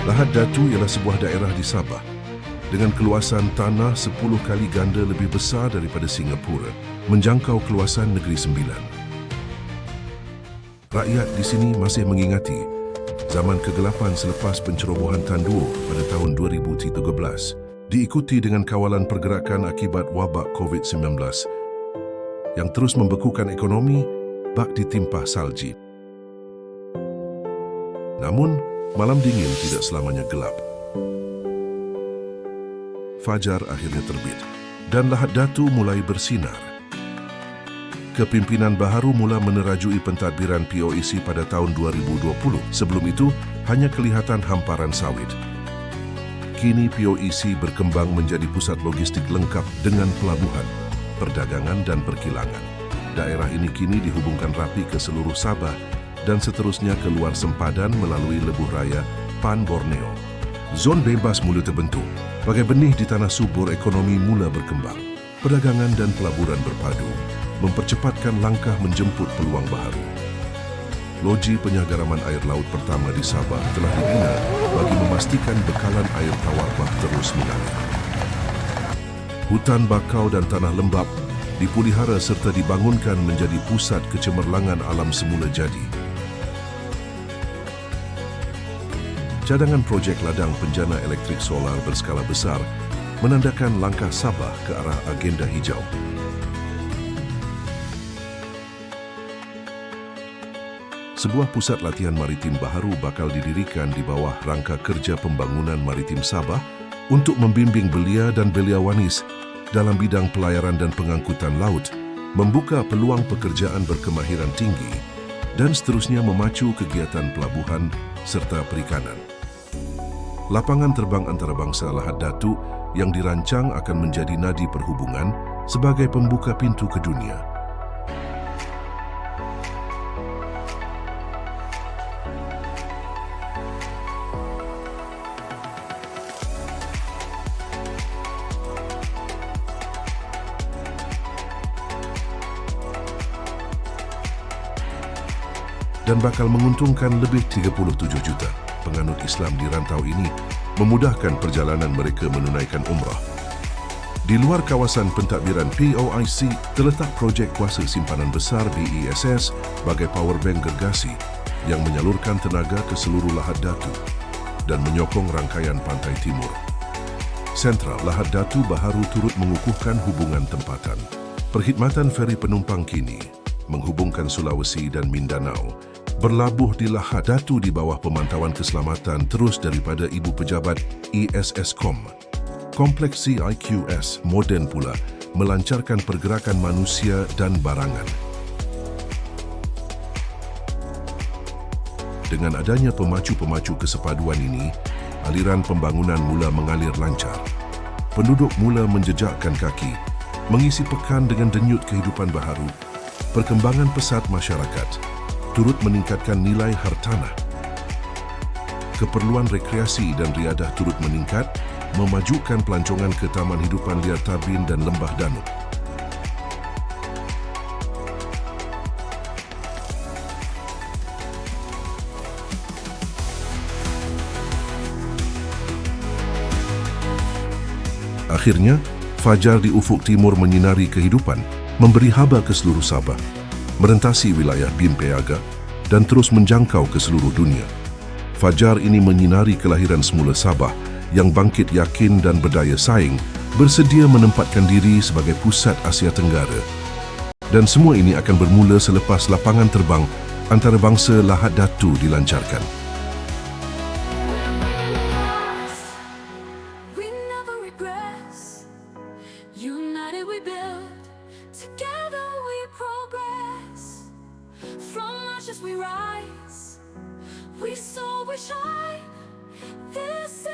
Lahad Datu ialah sebuah daerah di Sabah dengan keluasan tanah 10 kali ganda lebih besar daripada Singapura, menjangkau keluasan Negeri Sembilan. Rakyat di sini masih mengingati zaman kegelapan selepas pencerobohan Tan Duo pada tahun 2013, diikuti dengan kawalan pergerakan akibat wabak COVID-19 yang terus membekukan ekonomi bak ditimpah salji. Namun, malam dingin tidak selamanya gelap. Fajar akhirnya terbit dan Lahad Datu mulai bersinar. Kepimpinan baharu mula menerajui pentadbiran POEC pada tahun 2020. Sebelum itu, hanya kelihatan hamparan sawit. Kini POEC berkembang menjadi pusat logistik lengkap dengan pelabuhan, perdagangan dan perkilangan. Daerah ini kini dihubungkan rapi ke seluruh Sabah dan seterusnya keluar sempadan melalui lebuh raya Pan Borneo. Zon bebas mula terbentuk. Bagai benih di tanah subur, ekonomi mula berkembang. Perdagangan dan pelaburan berpadu, mempercepatkan langkah menjemput peluang baharu. Loji penyagharaman air laut pertama di Sabah telah dibina bagi memastikan bekalan air tawar bah terus mengalir. Hutan bakau dan tanah lembap dipulihara serta dibangunkan menjadi pusat kecemerlangan alam semula jadi. Cadangan projek ladang penjana elektrik solar berskala besar menandakan langkah Sabah ke arah agenda hijau. Sebuah pusat latihan maritim baharu bakal didirikan di bawah rangka kerja pembangunan maritim Sabah untuk membimbing belia dan beliawanis dalam bidang pelayaran dan pengangkutan laut, membuka peluang pekerjaan berkemahiran tinggi dan seterusnya memacu kegiatan pelabuhan serta perikanan. Lapangan terbang antarabangsa Lahad Datu yang dirancang akan menjadi nadi perhubungan sebagai pembuka pintu ke dunia. Dan bakal menguntungkan lebih 37 juta penganut Islam di rantau ini, memudahkan perjalanan mereka menunaikan umrah. Di luar kawasan pentadbiran POEC terletak projek kuasa simpanan besar BESS sebagai powerbank gergasi yang menyalurkan tenaga ke seluruh Lahad Datu dan menyokong rangkaian pantai timur. Sentral Lahad Datu baharu turut mengukuhkan hubungan tempatan. Perkhidmatan feri penumpang kini menghubungkan Sulawesi dan Mindanao, berlabuh di Lahad Datu di bawah pemantauan keselamatan terus daripada Ibu Pejabat ESSCOM. Kompleks CIQS moden pula melancarkan pergerakan manusia dan barangan. Dengan adanya pemacu-pemacu kesepaduan ini, aliran pembangunan mula mengalir lancar. Penduduk mula menjejakkan kaki, mengisi pekan dengan denyut kehidupan baharu. Perkembangan pesat masyarakat turut meningkatkan nilai hartanah. Keperluan rekreasi dan riadah turut meningkat, memajukan pelancongan ke taman hidupan liar Tabin dan Lembah Danub. Akhirnya, fajar di ufuk timur menyinari kehidupan, memberi haba ke seluruh Sabah, merentasi wilayah Bim Peaga dan terus menjangkau ke seluruh dunia. Fajar ini menyinari kelahiran semula Sabah yang bangkit yakin dan berdaya saing, bersedia menempatkan diri sebagai pusat Asia Tenggara. Dan semua ini akan bermula selepas lapangan terbang antarabangsa Lahad Datu dilancarkan. United we build, together we progress. From ashes we rise, we soar, we shine. This